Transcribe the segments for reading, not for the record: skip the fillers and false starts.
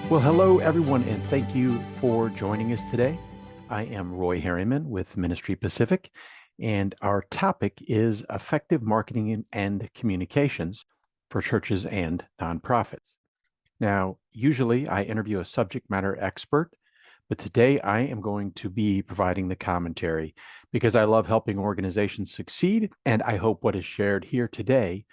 Well, hello, everyone, and thank you for joining us today. I am Roy Harryman with Ministry Pacific, and our topic is effective marketing and communications for churches and nonprofits. Now, usually I interview a subject matter expert, but today I am going to be providing the commentary because I love helping organizations succeed, and I hope what is shared here today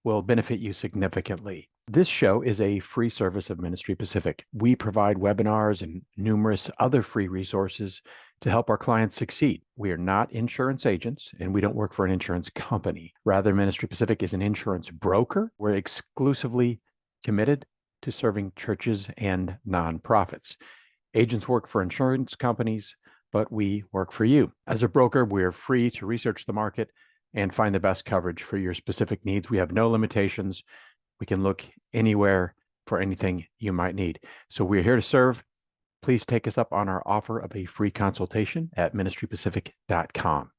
will benefit you significantly. This show is a free service of Ministry Pacific. We provide webinars and numerous other free resources to help our clients succeed. We are not insurance agents and we don't work for an insurance company. Rather, Ministry Pacific is an insurance broker. We're exclusively committed to serving churches and nonprofits. Agents work for insurance companies, but we work for you. As a broker, we're free to research the market and find the best coverage for your specific needs. We have no limitations. We can look anywhere for anything you might need. So we're here to serve. Please take us up on our offer of a free consultation at ministrypacific.com.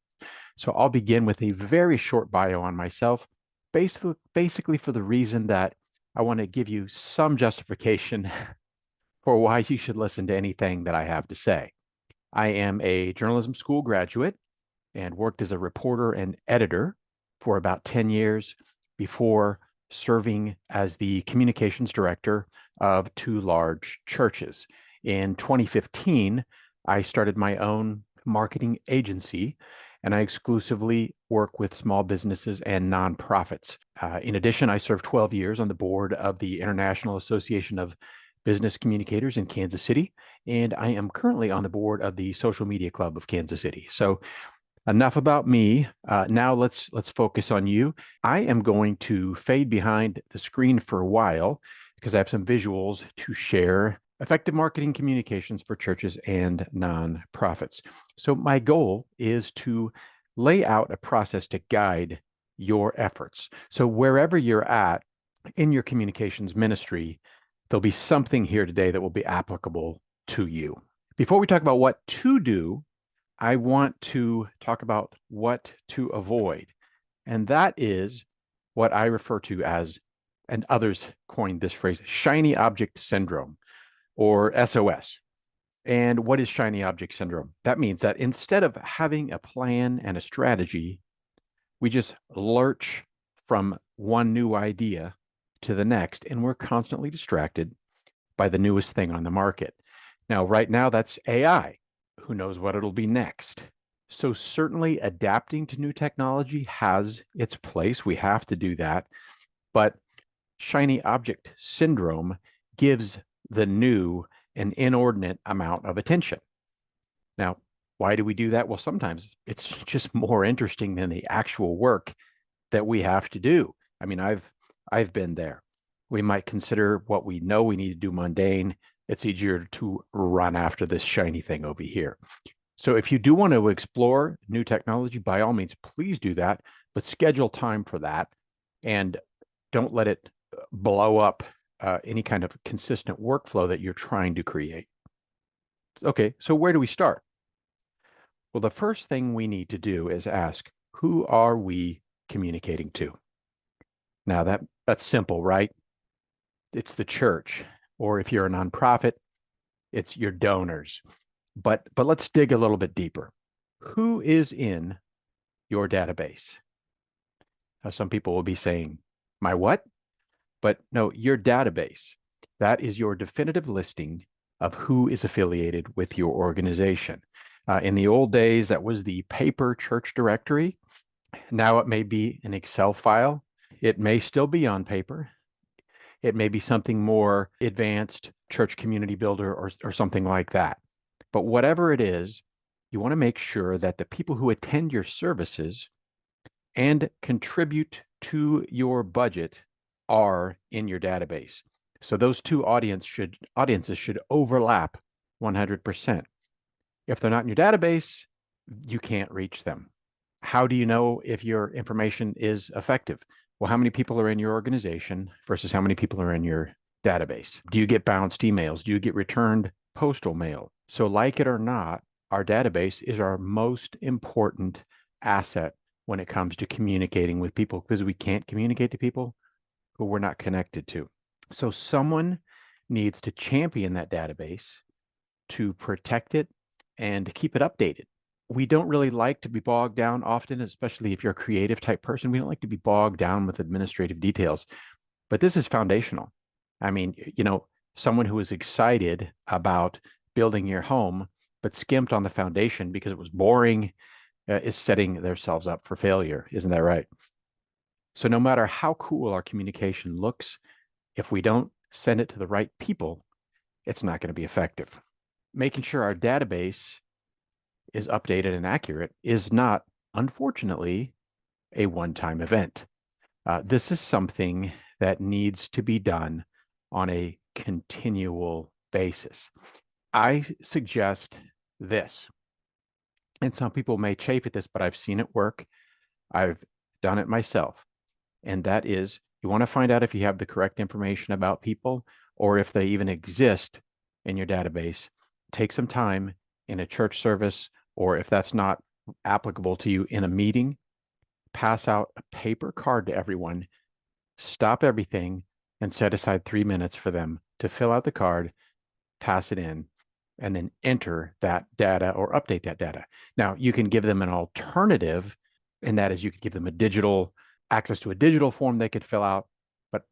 So I'll begin with a very short bio on myself, basically for the reason that I want to give you some justification for why you should listen to anything that I have to say. I am a journalism school graduate and worked as a reporter and editor for about 10 years before serving as the communications director of two large churches. In 2015, I started my own marketing agency, and I exclusively work with small businesses and nonprofits. In addition, I served 12 years on the board of the International Association of Business Communicators in Kansas City, and I am currently on the board of the Social Media Club of Kansas City. So enough about me. Now let's focus on you. I am going to fade behind the screen for a while because I have some visuals to share. Effective marketing communications for churches and nonprofits. So my goal is to lay out a process to guide your efforts. So wherever you're at in your communications ministry, there'll be something here today that will be applicable to you. Before we talk about what to do, I want to talk about what to avoid. And that is what I refer to as, and others coined this phrase, shiny object syndrome, or SOS. And what is shiny object syndrome? That means that instead of having a plan and a strategy, we just lurch from one new idea to the next, and we're constantly distracted by the newest thing on the market. Now, right now, that's AI. Who knows what it'll be next? So certainly adapting to new technology has its place. We have to do that. But shiny object syndrome gives the new an inordinate amount of attention. Now, why do we do that? Well, sometimes it's just more interesting than the actual work that we have to do. I mean, I've been there. We might consider what we know we need to do mundane. It's easier to run after this shiny thing over here. So if you do want to explore new technology, by all means, please do that, but schedule time for that and don't let it blow up any kind of consistent workflow that you're trying to create. Okay, so where do we start? Well, the first thing we need to do is ask, who are we communicating to? Now that's simple, right? It's the church, or if you're a nonprofit, it's your donors. But let's dig a little bit deeper. Who is in your database? Now, some people will be saying, my what? But no, your database. That is your definitive listing of who is affiliated with your organization. In the old days, that was the paper church directory. Now it may be an Excel file. It may still be on paper. It may be something more advanced, church community builder or something like that. But whatever it is, you want to make sure that the people who attend your services and contribute to your budget are in your database. So those two audiences should overlap 100%. If they're not in your database, you can't reach them. How do you know if your information is effective? Well, how many people are in your organization versus how many people are in your database? Do you get bounced emails? Do you get returned postal mail? So like it or not, our database is our most important asset when it comes to communicating with people, because we can't communicate to people who we're not connected to. So someone needs to champion that database, to protect it, and to keep it updated. We don't really like to be bogged down often, especially if you're a creative type person. We don't like to be bogged down with administrative details, but this is foundational. I mean, someone who is excited about building your home, but skimped on the foundation because it was boring, is setting themselves up for failure. Isn't that right? So no matter how cool our communication looks, if we don't send it to the right people, it's not going to be effective. Making sure our database is updated and accurate is not, unfortunately, a one-time event. This is something that needs to be done on a continual basis. I suggest this, and some people may chafe at this, but I've seen it work. I've done it myself. And that is, you want to find out if you have the correct information about people or if they even exist in your database. Take some time in a church service, or if that's not applicable to you, in a meeting, pass out a paper card to everyone, stop everything, and set aside 3 minutes for them to fill out the card, pass it in, and then enter that data or update that data. Now, you can give them an alternative, and that is you could give them access to a digital form they could fill out,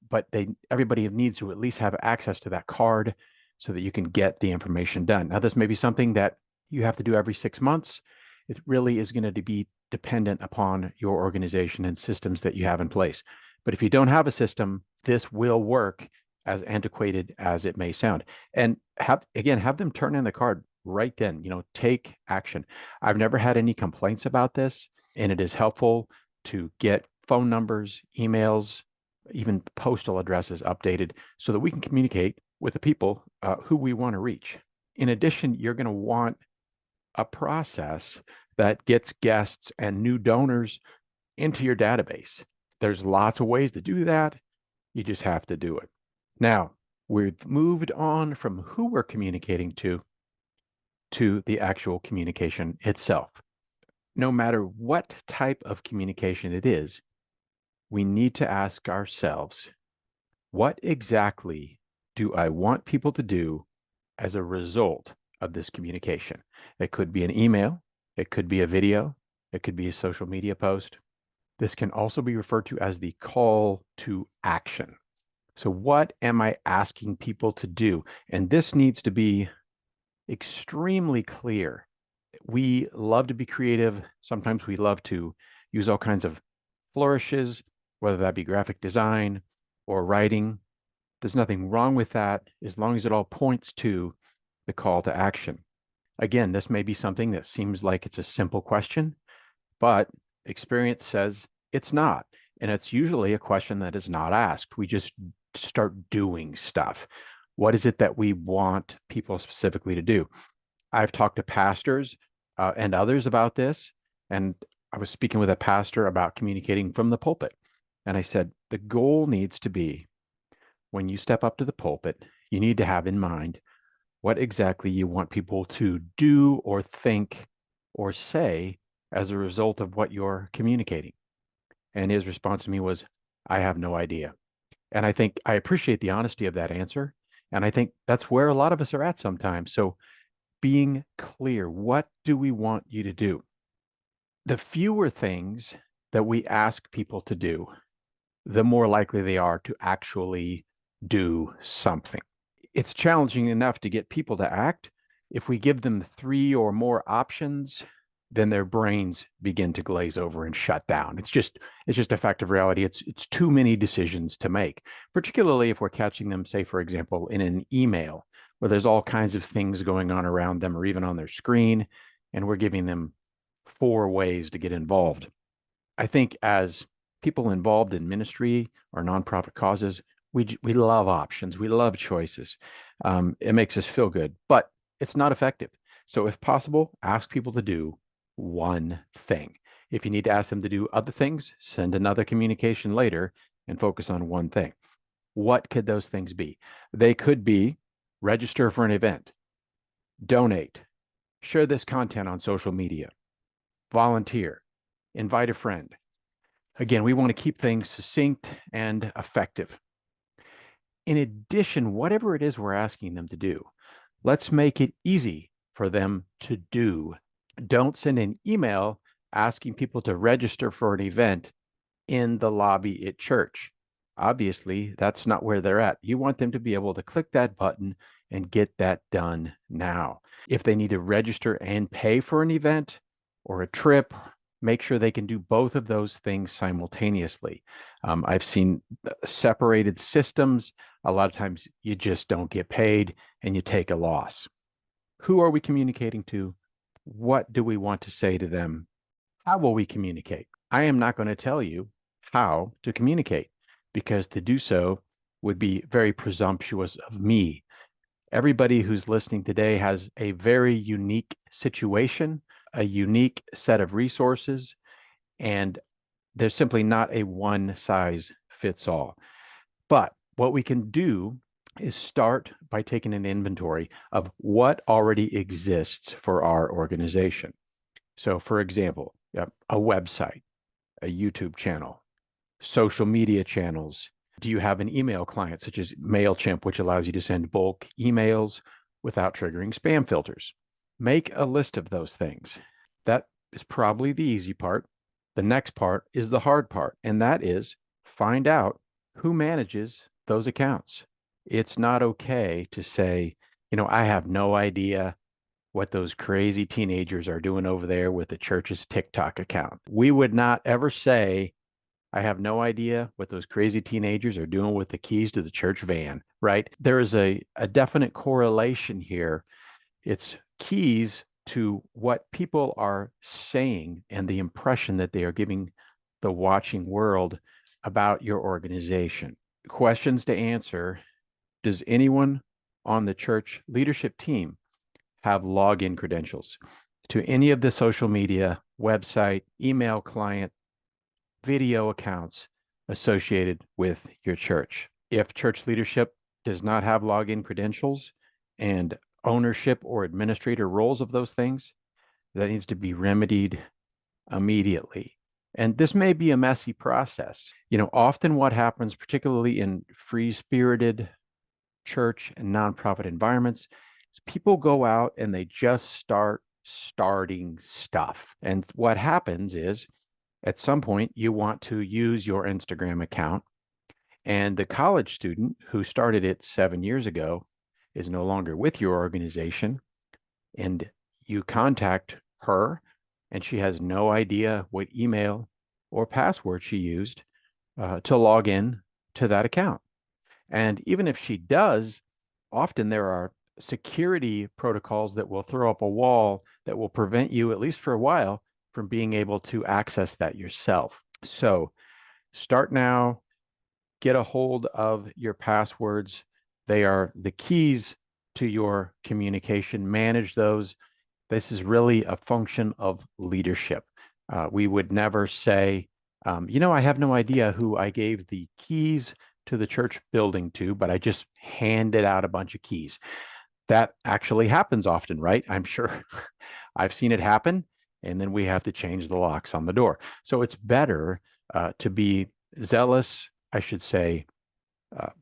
but everybody needs to at least have access to that card so that you can get the information done. Now, this may be something that you have to do every 6 months. It really is going to be dependent upon your organization and systems that you have in place. But if you don't have a system, this will work, as antiquated as it may sound. And have them turn in the card right then. Take action. I've never had any complaints about this, and it is helpful to get phone numbers, emails, even postal addresses updated so that we can communicate with the people who we want to reach. In addition, you're going to want a process that gets guests and new donors into your database. There's lots of ways to do that. You just have to do it. Now, we've moved on from who we're communicating to the actual communication itself. No matter what type of communication it is, we need to ask ourselves, what exactly do I want people to do as a result of this communication? It could be an email, it could be a video, it could be a social media post. This can also be referred to as the call to action. So what am I asking people to do? And this needs to be extremely clear. We love to be creative. Sometimes we love to use all kinds of flourishes, whether that be graphic design or writing. There's nothing wrong with that as long as it all points to the call to action. Again, this may be something that seems like it's a simple question, but experience says it's not. And it's usually a question that is not asked. We just start doing stuff. What is it that we want people specifically to do? I've talked to pastors and others about this, and I was speaking with a pastor about communicating from the pulpit. And I said, the goal needs to be, when you step up to the pulpit, you need to have in mind what exactly you want people to do or think or say as a result of what you're communicating. And his response to me was, I have no idea. And I think I appreciate the honesty of that answer. And I think that's where a lot of us are at sometimes. So being clear, what do we want you to do? The fewer things that we ask people to do, the more likely they are to actually do something. It's challenging enough to get people to act. If we give them 3 or more options, then their brains begin to glaze over and shut down. It's just a fact of reality. It's too many decisions to make, particularly if we're catching them, say, for example, in an email where there's all kinds of things going on around them or even on their screen, and we're giving them 4 ways to get involved. I think as people involved in ministry or nonprofit causes, we love options. We love choices. It makes us feel good, but it's not effective. So if possible, ask people to do one thing. If you need to ask them to do other things, send another communication later and focus on one thing. What could those things be? They could be register for an event, donate, share this content on social media, volunteer, invite a friend. Again, we want to keep things succinct and effective. In addition, whatever it is we're asking them to do, let's make it easy for them to do. Don't send an email asking people to register for an event in the lobby at church. Obviously, that's not where they're at. You want them to be able to click that button and get that done now. If they need to register and pay for an event or a trip, make sure they can do both of those things simultaneously. I've seen separated systems. A lot of times you just don't get paid and you take a loss. Who are we communicating to? What do we want to say to them? How will we communicate? I am not going to tell you how to communicate because to do so would be very presumptuous of me. Everybody who's listening today has a very unique situation, a unique set of resources, and there's simply not a one size fits all. But what we can do is start by taking an inventory of what already exists for our organization. So, for example, a website, a YouTube channel, social media channels. Do you have an email client such as MailChimp, which allows you to send bulk emails without triggering spam filters? Make a list of those things. That is probably the easy part. The next part is the hard part, and that is find out who manages those accounts. It's not okay to say, I have no idea what those crazy teenagers are doing over there with the church's TikTok account. We would not ever say, I have no idea what those crazy teenagers are doing with the keys to the church van, right? There is a definite correlation here. It's keys to what people are saying and the impression that they are giving the watching world about your organization. Questions to answer. Does anyone on the church leadership team have login credentials to any of the social media, website, email client, video accounts associated with your church? If church leadership does not have login credentials and ownership or administrator roles of those things, that needs to be remedied immediately. And this may be a messy process. Often what happens, particularly in free-spirited church and nonprofit environments, is people go out and they just start starting stuff. And what happens is at some point you want to use your Instagram account, and the college student who started it 7 years ago is no longer with your organization, and you contact her and she has no idea what email or password she used to log in to that account. And even if she does, often there are security protocols that will throw up a wall that will prevent you, at least for a while, from being able to access that yourself. So start now, get a hold of your passwords. They are the keys to your communication. Manage those. This is really a function of leadership. We would never say, I have no idea who I gave the keys to the church building to, but I just handed out a bunch of keys. That actually happens often, right? I'm sure I've seen it happen, and then we have to change the locks on the door. So it's better to be zealous, I should say,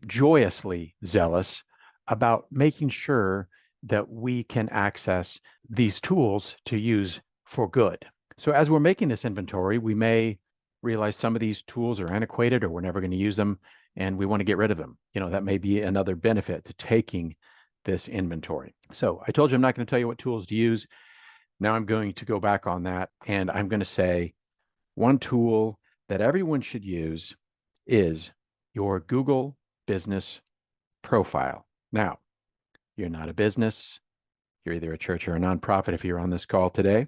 joyously zealous about making sure that we can access these tools to use for good. So as we're making this inventory, we may realize some of these tools are antiquated or we're never going to use them and we want to get rid of them. That may be another benefit to taking this inventory. So I told you I'm not going to tell you what tools to use. Now I'm going to go back on that and I'm going to say one tool that everyone should use is your Google Business Profile. Now, you're not a business. You're either a church or a nonprofit if you're on this call today,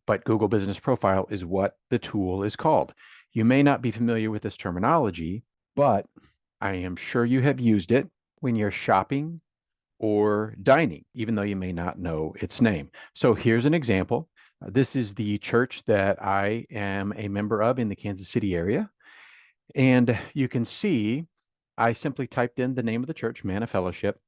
but Google Business Profile is what the tool is called. You may not be familiar with this terminology, but I am sure you have used it when you're shopping or dining, even though you may not know its name. So here's an example. This is the church that I am a member of in the Kansas City area. And you can see I simply typed in the name of the church, Man of Fellowship,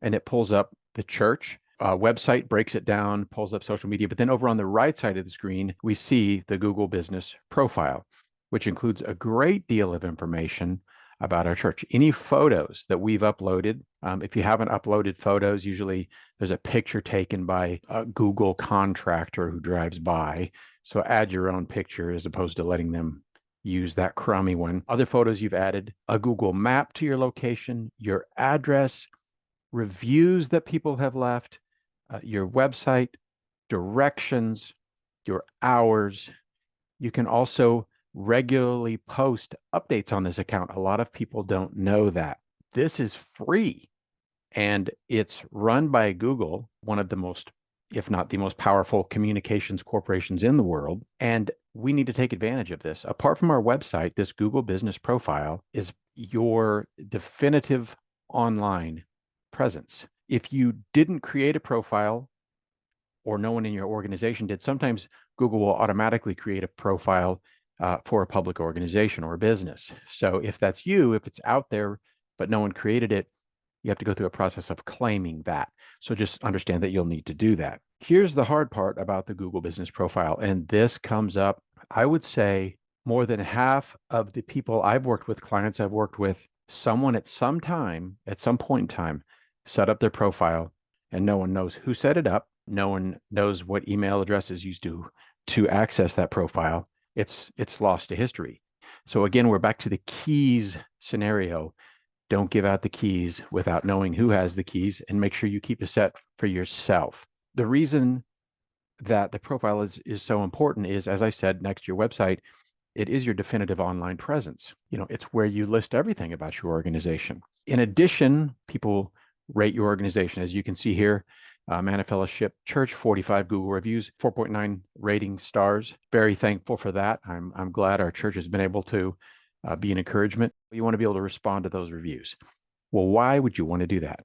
and it pulls up the church. Website breaks it down, pulls up social media. But then over on the right side of the screen, we see the Google Business Profile, which includes a great deal of information about our church. Any photos that we've uploaded, if you haven't uploaded photos, usually there's a picture taken by a Google contractor who drives by. So add your own picture as opposed to letting them use that crummy one. Other photos you've added, a Google map to your location, your address, reviews that people have left, your website, directions, your hours. You can also regularly post updates on this account. A lot of people don't know that. This is free and it's run by Google, one of the most, if not the most powerful communications corporations in the world. And we need to take advantage of this. Apart from our website, this Google Business Profile is your definitive online presence. If you didn't create a profile or no one in your organization did, sometimes Google will automatically create a profile for a public organization or a business. So if that's you, if it's out there, but no one created it, you have to go through a process of claiming that. So just understand that you'll need to do that. Here's the hard part about the Google Business Profile, and this comes up, I would say, more than half of the people I've worked with, clients I've worked with, someone at some time, at some point in time, set up their profile, and no one knows who set it up. No one knows what email address is used to access that profile. It's lost to history. So again, we're back to the keys scenario. Don't give out the keys without knowing who has the keys, and make sure you keep a set for yourself. The reason that the profile is so important is, as I said, next to your website, it is your definitive online presence. It's where you list everything about your organization. In addition, people rate your organization. As you can see here, Manna Fellowship Church, 45 Google reviews, 4.9 rating stars. Very thankful for that. I'm glad our church has been able to be an encouragement. You want to be able to respond to those reviews. Well, why would you want to do that?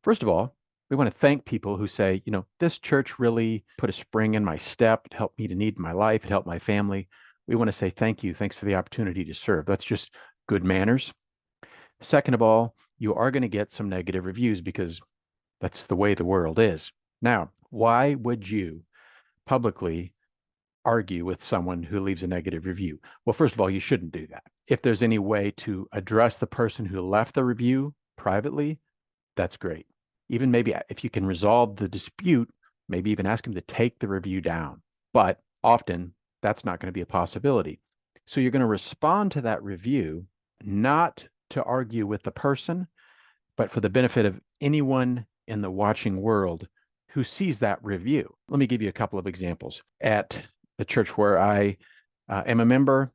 First of all, we want to thank people who say, this church really put a spring in my step. It helped meet a need in my life. It helped my family. We want to say thank you. Thanks for the opportunity to serve. That's just good manners. Second of all, you are going to get some negative reviews because that's the way the world is. Now, why would you publicly argue with someone who leaves a negative review? Well, first of all, you shouldn't do that. If there's any way to address the person who left the review privately, that's great. Even maybe if you can resolve the dispute, maybe even ask them to take the review down. But often that's not going to be a possibility. So you're going to respond to that review, not to argue with the person, but for the benefit of anyone in the watching world who sees that review. Let me give you a couple of examples. At the church where I am a member,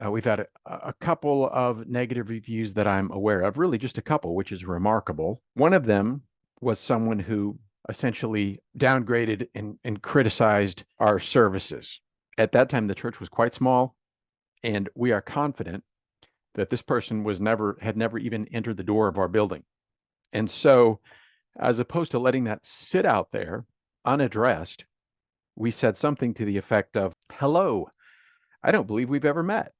we've had a couple of negative reviews that I'm aware of, really just a couple, which is remarkable. One of them was someone who essentially downgraded and criticized our services. At that time, the church was quite small, and we are confident that this person had never even entered the door of our building. And so, as opposed to letting that sit out there unaddressed, we said something to the effect of, "Hello, I don't believe we've ever met.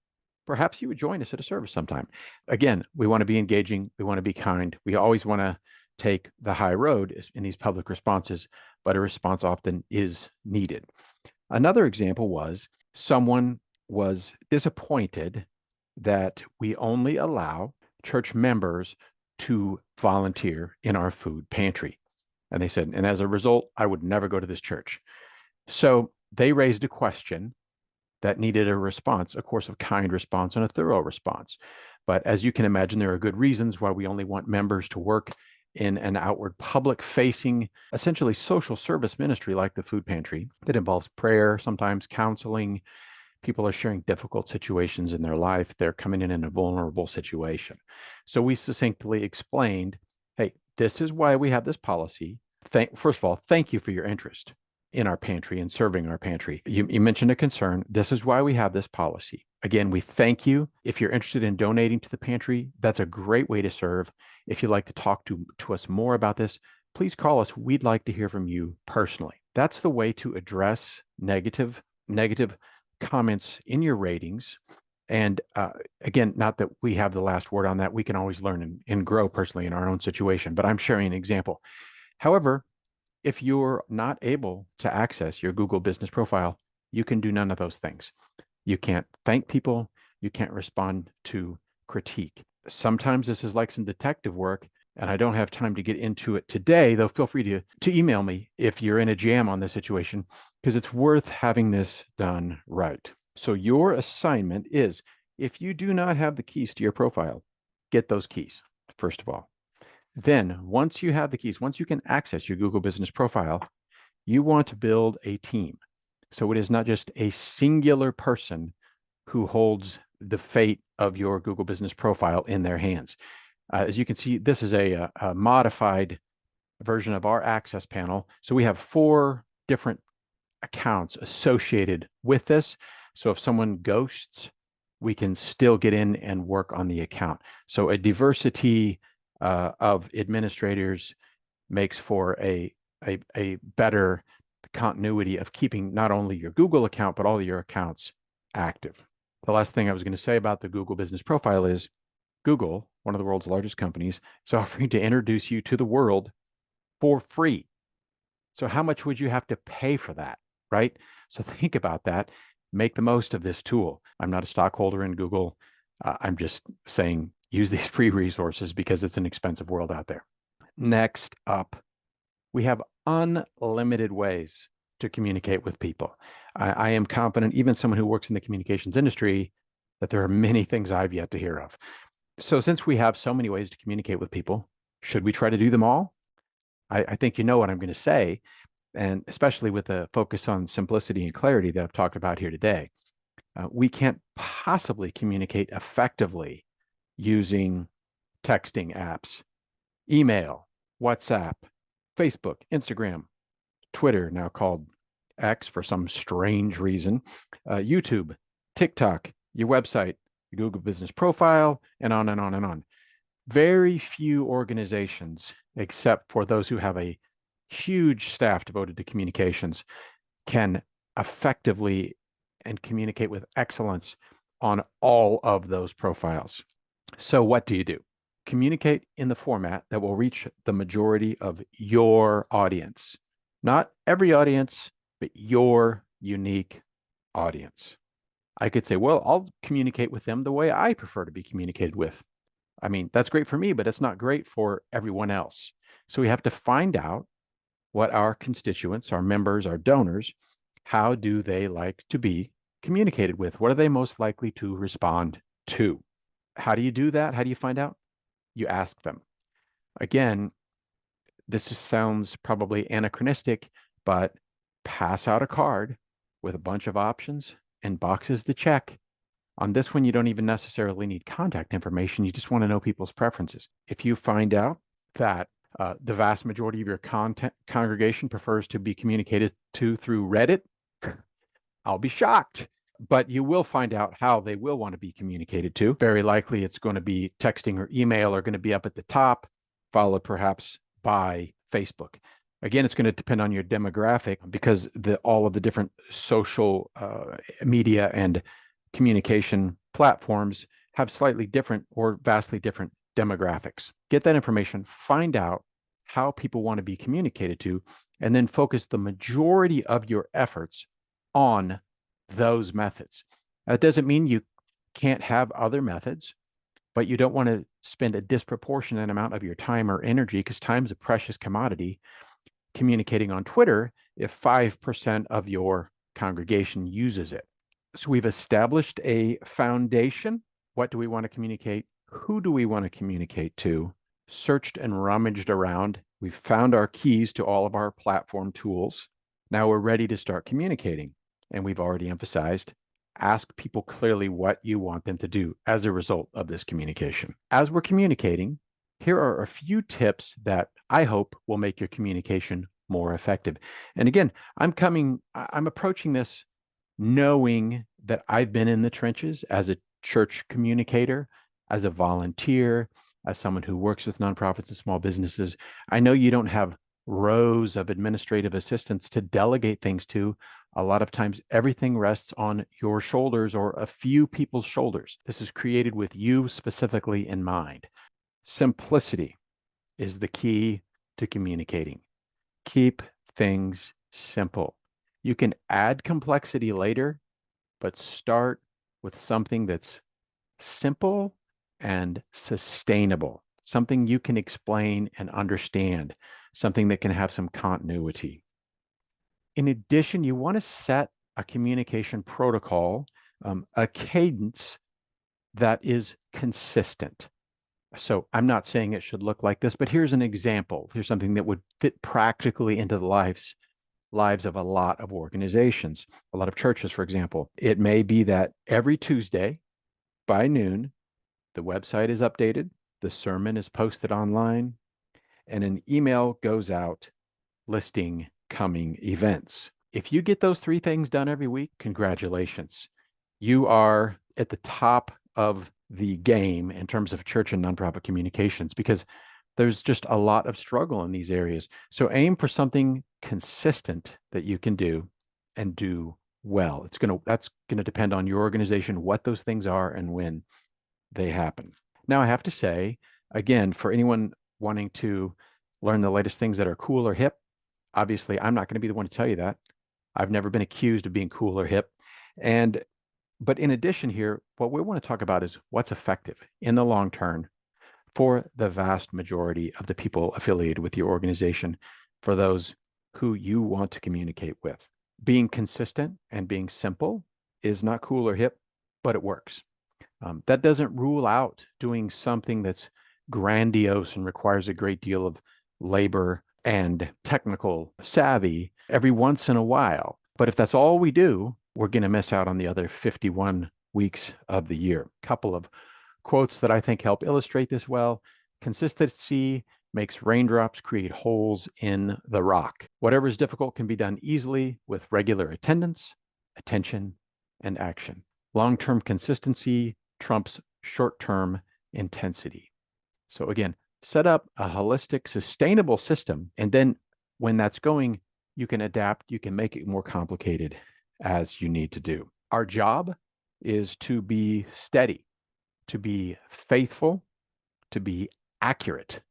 Perhaps you would join us at a service sometime." Again, we want to be engaging. We want to be kind. We always want to take the high road in these public responses, but a response often is needed. Another example was someone was disappointed that we only allow church members to volunteer in our food pantry. And they said, and as a result, I would never go to this church. So they raised a question that needed a response, a course of kind response and a thorough response. But as you can imagine, there are good reasons why we only want members to work in an outward public-facing, essentially social service ministry like the food pantry that involves prayer, sometimes counseling. People are sharing difficult situations in their life. They're coming in a vulnerable situation. So we succinctly explained, hey, this is why we have this policy. First of all, thank you for your interest in our pantry and serving our pantry. You mentioned a concern. This is why we have this policy. Again, we thank you. If you're interested in donating to the pantry, that's a great way to serve. If you'd like to talk to us more about this, please call us. We'd like to hear from you personally. That's the way to address negative comments in your ratings. And again, not that we have the last word on that. We can always learn and grow personally in our own situation, but I'm sharing an example. However, if you're not able to access your Google Business Profile, you can do none of those things. You can't thank people. You can't respond to critique. Sometimes this is like some detective work, and I don't have time to get into it today, though feel free to email me if you're in a jam on this situation, because it's worth having this done right. So your assignment is, if you do not have the keys to your profile, get those keys, first of all. Then once you have the keys, once you can access your Google Business Profile, you want to build a team. So it is not just a singular person who holds the fate of your Google Business Profile in their hands. As you can see, this is a modified version of our access panel. So we have 4 different accounts associated with this. So if someone ghosts, we can still get in and work on the account. So a diversity of administrators makes for a better continuity of keeping not only your Google account, but all of your accounts active. The last thing I was going to say about the Google Business Profile is Google, one of the world's largest companies, is offering to introduce you to the world for free. So how much would you have to pay for that, right? So think about that. Make the most of this tool. I'm not a stockholder in Google. I'm just saying use these free resources because it's an expensive world out there. Next up, we have unlimited ways to communicate with people. I am confident, even someone who works in the communications industry, that there are many things I've yet to hear of. So since we have so many ways to communicate with people, should we try to do them all? I think you know what I'm going to say, and especially with the focus on simplicity and clarity that I've talked about here today. We can't possibly communicate effectively using texting apps, email, WhatsApp, Facebook, Instagram, Twitter, now called X for some strange reason, YouTube, TikTok, your website, your Google Business Profile, and on and on and on. Very few organizations, except for those who have a huge staff devoted to communications, can effectively and communicate with excellence on all of those profiles. So what do you do? Communicate in the format that will reach the majority of your audience. Not every audience, but your unique audience. I could say, well, I'll communicate with them the way I prefer to be communicated with. I mean, that's great for me, but it's not great for everyone else. So we have to find out what our constituents, our members, our donors, how do they like to be communicated with? What are they most likely to respond to? How do you do that? How do you find out? You ask them. Again, this sounds probably anachronistic, but pass out a card with a bunch of options and boxes to check. On this one, you don't even necessarily need contact information. You just want to know people's preferences. If you find out that the vast majority of your congregation prefers to be communicated to through Reddit, I'll be shocked. But you will find out how they will want to be communicated to. Very likely it's going to be texting or email are going to be up at the top, followed perhaps by Facebook. Again, it's going to depend on your demographic because all of the different social media and communication platforms have slightly different or vastly different demographics. Get that information, find out how people want to be communicated to, and then focus the majority of your efforts on those methods. That doesn't mean you can't have other methods, but you don't want to spend a disproportionate amount of your time or energy, because time is a precious commodity, communicating on Twitter if 5% of your congregation uses it. So we've established a foundation. What do we want to communicate? Who do we want to communicate to? Searched and rummaged around. We've found our keys to all of our platform tools. Now we're ready to start communicating. And we've already emphasized, ask people clearly what you want them to do as a result of this communication. As we're communicating, here are a few tips that I hope will make your communication more effective. And again, I'm approaching this knowing that I've been in the trenches as a church communicator, as a volunteer, as someone who works with nonprofits and small businesses. I know you don't have rows of administrative assistants to delegate things to. A lot of times everything rests on your shoulders or a few people's shoulders. This is created with you specifically in mind. Simplicity is the key to communicating. Keep things simple. You can add complexity later, but start with something that's simple and sustainable, something you can explain and understand, something that can have some continuity. In addition, you want to set a communication protocol, a cadence that is consistent. So I'm not saying it should look like this, but here's an example. Here's something that would fit practically into the lives of a lot of organizations, a lot of churches, for example. It may be that every Tuesday by noon, the website is updated, the sermon is posted online, and an email goes out listing coming events. If you get those three things done every week, congratulations. You are at the top of the game in terms of church and nonprofit communications, because there's just a lot of struggle in these areas. So aim for something consistent that you can do and do well. That's going to depend on your organization, what those things are and when they happen. Now, I have to say, again, for anyone wanting to learn the latest things that are cool or hip, obviously, I'm not going to be the one to tell you that. I've never been accused of being cool or hip. But in addition here, what we want to talk about is what's effective in the long term for the vast majority of the people affiliated with your organization, for those who you want to communicate with. Being consistent and being simple is not cool or hip, but it works. That doesn't rule out doing something that's grandiose and requires a great deal of labor and technical savvy every once in a while. But if that's all we do, we're going to miss out on the other 51 weeks of the year. A couple of quotes that I think help illustrate this well. Consistency makes raindrops create holes in the rock. Whatever is difficult can be done easily with regular attendance, attention, and action. Long-term consistency trumps short-term intensity. So again, set up a holistic, sustainable system, and then when that's going, you can adapt, you can make it more complicated as you need to do. Our job is to be steady, to be faithful, to be accurate,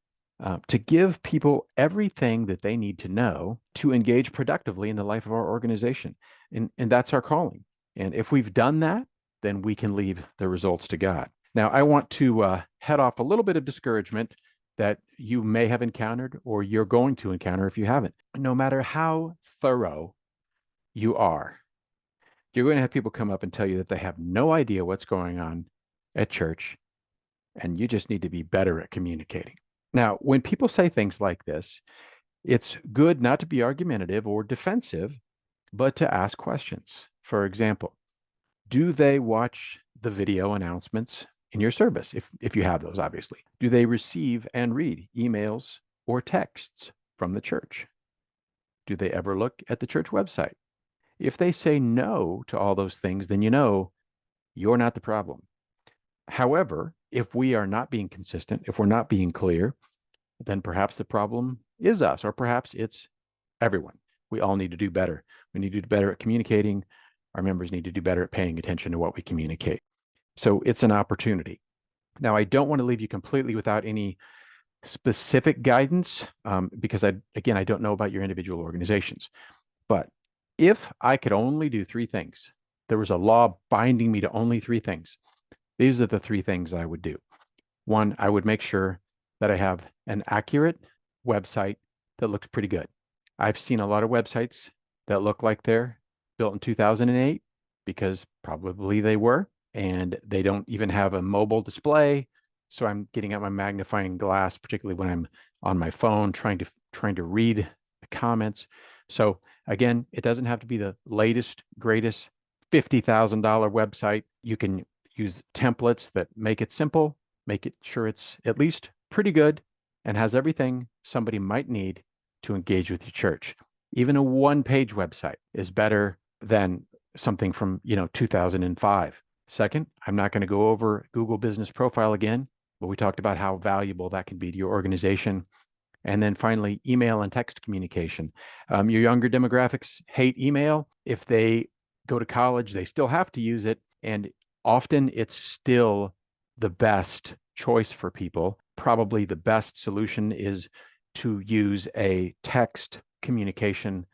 to give people everything that they need to know to engage productively in the life of our organization. And that's our calling. And if we've done that, then we can leave the results to God. Now, I want to head off a little bit of discouragement that you may have encountered or you're going to encounter if you haven't. No matter how thorough you are, you're going to have people come up and tell you that they have no idea what's going on at church, and you just need to be better at communicating. Now, when people say things like this, it's good not to be argumentative or defensive, but to ask questions. For example, do they watch the video announcements in your service? If you have those, obviously. Do they receive and read emails or texts from the church? Do they ever look at the church website? If they say no to all those things, then you know you're not the problem. However, if we are not being consistent, if we're not being clear, then perhaps the problem is us, or perhaps it's everyone. We all need to do better. We need to do better at communicating. Our members need to do better at paying attention to what we communicate. So it's an opportunity. Now, I don't want to leave you completely without any specific guidance because I don't know about your individual organizations. But if I could only do three things, there was a law binding me to only three things. These are the three things I would do. One, I would make sure that I have an accurate website that looks pretty good. I've seen a lot of websites that look like they're built in 2008 because probably they were, and they don't even have a mobile display. So I'm getting out my magnifying glass, particularly when I'm on my phone trying to read the comments. So again, it doesn't have to be the latest, greatest $50,000 website. You can use templates that make it simple, make it sure it's at least pretty good, and has everything somebody might need to engage with your church. Even a one-page website is better than something from 2005. Second, I'm not going to go over Google Business Profile again, but we talked about how valuable that can be to your organization. And then finally, email and text communication. Your younger demographics hate email. If they go to college, they still have to use it. And often it's still the best choice for people. Probably the best solution is to use a text communication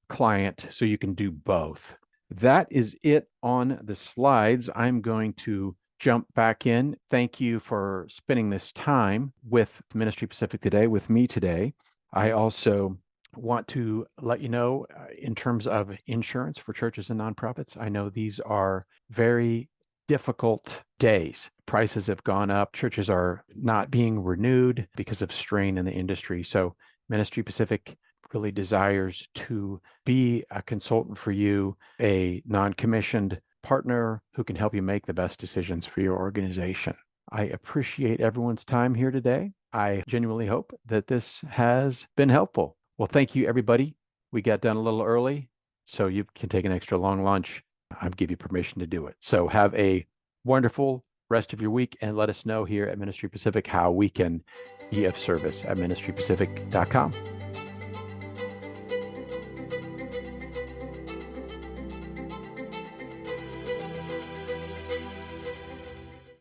client so you can do both. That is it on the slides. I'm going to jump back in, thank you for spending this time with Ministry Pacific today, with me today. I also want to let you know in terms of insurance for churches and nonprofits, I know these are very difficult days. Prices have gone up. Churches are not being renewed because of strain in the industry. So Ministry Pacific really desires to be a consultant for you, a non-commissioned partner who can help you make the best decisions for your organization. I appreciate everyone's time here today. I genuinely hope that this has been helpful. Well, thank you, everybody. We got done a little early, so you can take an extra long lunch. I'll give you permission to do it. So have a wonderful rest of your week, and let us know here at Ministry Pacific how we can be of service at ministrypacific.com.